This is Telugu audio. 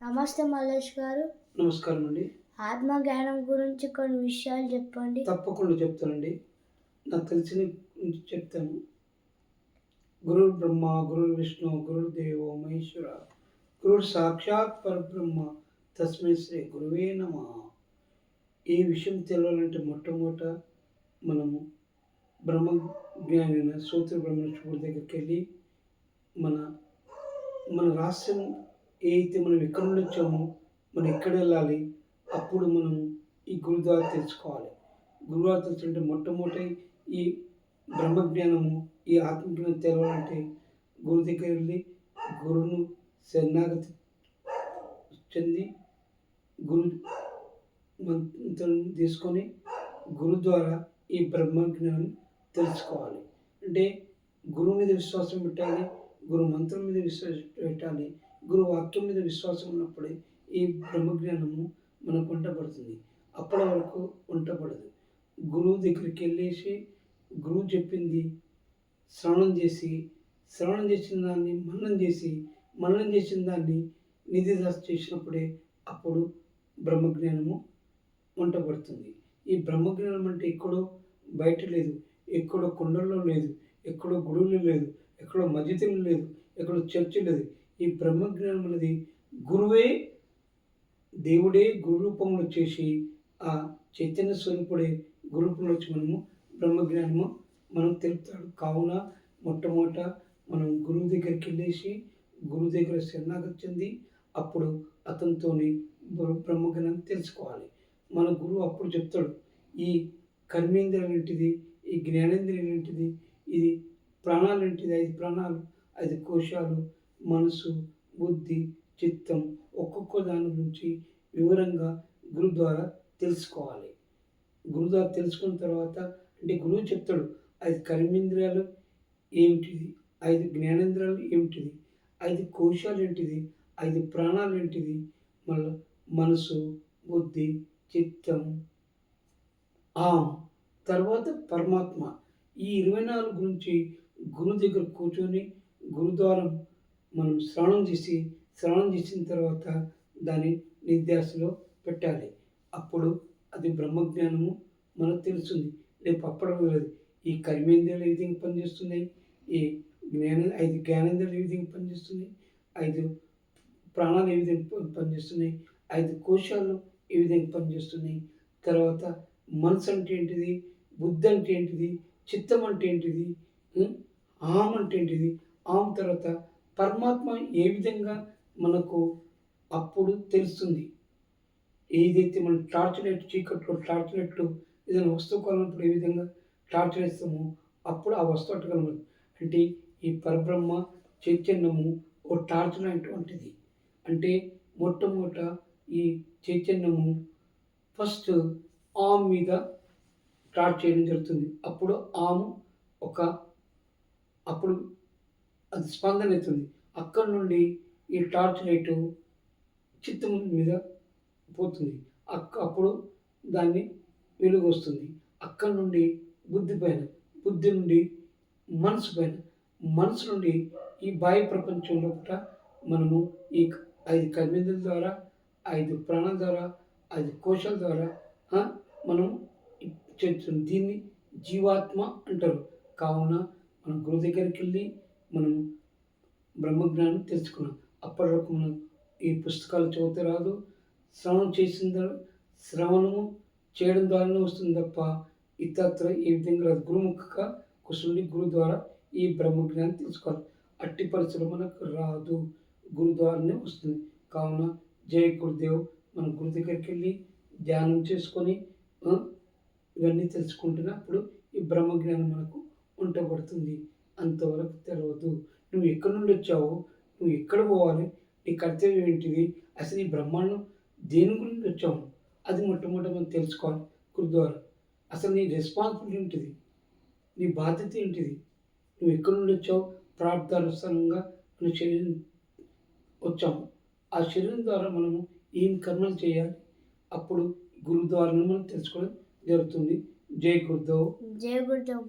నమస్తే మల్లేష్ గారు. నమస్కారం అండి. ఆత్మ జ్ఞానం గురించి కొన్ని విషయాలు చెప్పండి. తప్పకుండా చెప్తానండి. నాకు తెలిసినవి చెప్తాను. గురుర్ బ్రహ్మ, గురుర్ విష్ణు, గురుర్ దేవో మహేశ్వర, గురుర్ సాక్షాత్ పరబ్రహ్మ, తస్మై శ్రీ గురువే నమః. ఈ విషయం తెలవాలంటే మొట్టమొదట మనము బ్రహ్మ జ్ఞాని అయిన సూత్ర బ్రహ్మేశ్వరుడి దగ్గరికి వెళ్ళి మన మన రహస్యం ఏదైతే మనం ఎక్కడి నుండి వచ్చామో, మనం ఎక్కడ వెళ్ళాలి, అప్పుడు మనం ఈ గురుద్వారా తెలుసుకోవాలి. గురుద్వారా తెలుసుకుంటే మొట్టమొదటి ఈ బ్రహ్మజ్ఞానము, ఈ ఆత్మజ్ఞానం తెలవాలంటే గురువు దగ్గర వెళ్ళి గురువును శరణాగతి చెంది గురు మంత్రం తీసుకొని గురు ద్వారా ఈ బ్రహ్మజ్ఞానం తెలుసుకోవాలి. అంటే గురువు మీద విశ్వాసం పెట్టాలి, గురు మంత్రం మీద విశ్వాసం పెట్టాలి, గురు వాక్యం మీద విశ్వాసం ఉన్నప్పుడే ఈ బ్రహ్మజ్ఞానము మనకు వంటపడుతుంది. అప్పటి వరకు వంటపడదు. గురువు దగ్గరికి వెళ్ళేసి గురువు చెప్పింది శ్రవణం చేసి, శ్రవణం చేసిన దాన్ని మననం చేసిన దాన్ని నిధిదాస చేసినప్పుడే అప్పుడు బ్రహ్మజ్ఞానము వంటపడుతుంది. ఈ బ్రహ్మజ్ఞానం అంటే ఎక్కడో బయట లేదు, ఎక్కడో కొండల్లో లేదు, ఎక్కడో గుడులు లేదు, ఎక్కడో మసీదులు లేదు, ఎక్కడో చర్చి లేదు. ఈ బ్రహ్మజ్ఞానం అనేది గురువే, దేవుడే గురు రూపంలో చేసి ఆ చైతన్య స్వరూపుడే గురు రూపంలో వచ్చి మనము బ్రహ్మజ్ఞానము మనం తెలుపుతాడు. కావున మొట్టమొదట మనం గురువు దగ్గరికి వెళ్ళేసి గురువు దగ్గర శరణాగతి చెంది అప్పుడు అతనితోని బ్రహ్మజ్ఞానం తెలుసుకోవాలి. మన గురువు అప్పుడు చెప్తాడు, ఈ కర్మేంద్రియం ఏంటిది, ఈ జ్ఞానేంద్రియం ఏంటిది, ఇది ప్రాణాలు ఏంటిది, 5 ప్రాణాలు, 5 కోశాలు, మనసు, బుద్ధి, చిత్తం, ఒక్కొక్క దాని గురించి వివరంగా గురువు ద్వారా తెలుసుకోవాలి. గురువు ద్వారా తెలుసుకున్న తర్వాత అంటే గురువు చెప్తాడు 5 కర్మేంద్రియాలు ఏమిటిది, 5 జ్ఞానేంద్రియాలు ఏమిటిది, 5 కోశాలు ఏంటిది, 5 ప్రాణాలు ఏంటిది, మళ్ళీ మనసు, బుద్ధి, చిత్తం, తర్వాత పరమాత్మ. ఈ 24 గురించి గురువు దగ్గర కూర్చొని గురు ద్వారా మనం శ్రవణం చేసిన తర్వాత దాన్ని నిధ్యాసలో పెట్టాలి. అప్పుడు అది బ్రహ్మజ్ఞానము మనకు తెలుస్తుంది. రేపు అప్పటికి ఈ కర్మేంద్రియాలు ఏ విధంగా పనిచేస్తున్నాయి, ఈ 5 జ్ఞానేంద్రియాలు ఏ విధంగా పనిచేస్తున్నాయి, 5 ప్రాణాలు ఏ విధంగా పనిచేస్తున్నాయి, 5 కోశాలు ఏ విధంగా పనిచేస్తున్నాయి, తర్వాత మనసు అంటే ఏంటిది, బుద్ధి అంటే ఏంటిది, చిత్తం అంటే ఏంటిది, ఆహం అంటే ఏంటిది, ఆహం తర్వాత పరమాత్మ ఏ విధంగా మనకు అప్పుడు తెలుస్తుంది. ఏదైతే మనం టార్చ్ లైట్ చీకట్లో టార్చ్ లైట్లు ఏదైనా వస్తువు కొన్నప్పుడు ఏ విధంగా టార్చ్ వేస్తామో అప్పుడు ఆ వస్తువు అట్టగలదు. అంటే ఈ పరబ్రహ్మ చైతన్యము ఓ టార్చ్ లైట్ వంటిది. అంటే మొట్టమొదట ఈ చైతన్యము ఫస్ట్ ఆమ్ మీద టార్చ్ చేయడం జరుగుతుంది. అప్పుడు ఆము అప్పుడు అది స్పందన అవుతుంది. అక్కడి నుండి ఈ టార్చ్ లైటు చిత్తం మీద పోతుంది. అప్పుడు దాన్ని వెలుగు వస్తుంది. అక్కడి నుండి బుద్ధి నుండి మనసు నుండి ఈ బాహ్య ప్రపంచం లోపల మనము ఈ 5 కర్మేంద్రియాల ద్వారా, 5 ప్రాణాల ద్వారా, 5 కోశాల ద్వారా మనం చేస్తుంది. దీన్ని జీవాత్మ అంటారు. కావున మనం గురువు దగ్గరికి వెళ్ళి మనం బ్రహ్మజ్ఞానం తెలుసుకున్నాం. అప్పటి వరకు మనం ఈ పుస్తకాలు చదివితే రాదు. శ్రవణము చేయడం ద్వారానే వస్తుంది తప్ప ఇతరత్ర ఏ విధంగా రాదు. గురుముఖంగా కూర్చుండి గురువు ద్వారా ఈ బ్రహ్మజ్ఞానం తెలుసుకోవాలి. అట్టి పరిస్థితులు మనకు రాదు, గురు ద్వారానే వస్తుంది. కావున జై గురుదేవ్. మన గురు దగ్గరికి వెళ్ళి ధ్యానం చేసుకొని ఇవన్నీ తెలుసుకుంటున్నప్పుడు ఈ బ్రహ్మజ్ఞానం మనకు ఉంటబడుతుంది. అంతవరకు తెలియదు. నువ్వు ఎక్కడి నుండి వచ్చావో, నువ్వు ఎక్కడ పోవాలి, నీ కర్తవ్యం ఏంటిది, అసలు ఈ బ్రహ్మాండం దేని గురించి వచ్చాము అది మొట్టమొదటి మనం తెలుసుకోవాలి గురు ద్వారా. అసలు నీ రెస్పాన్సిబిలిటీ ఏంటిది, నీ బాధ్యత ఏంటిది, నువ్వు ఎక్కడి నుండి వచ్చావు, ప్రార్థానుసారంగా మన శరీరం వచ్చాము. ఆ శరీరం ద్వారా మనము ఏం కర్మలు చేయాలి, అప్పుడు గురు ద్వారా మనం తెలుసుకోవడం జరుగుతుంది. జై గురుదేవ్. జై గురుదేవ్.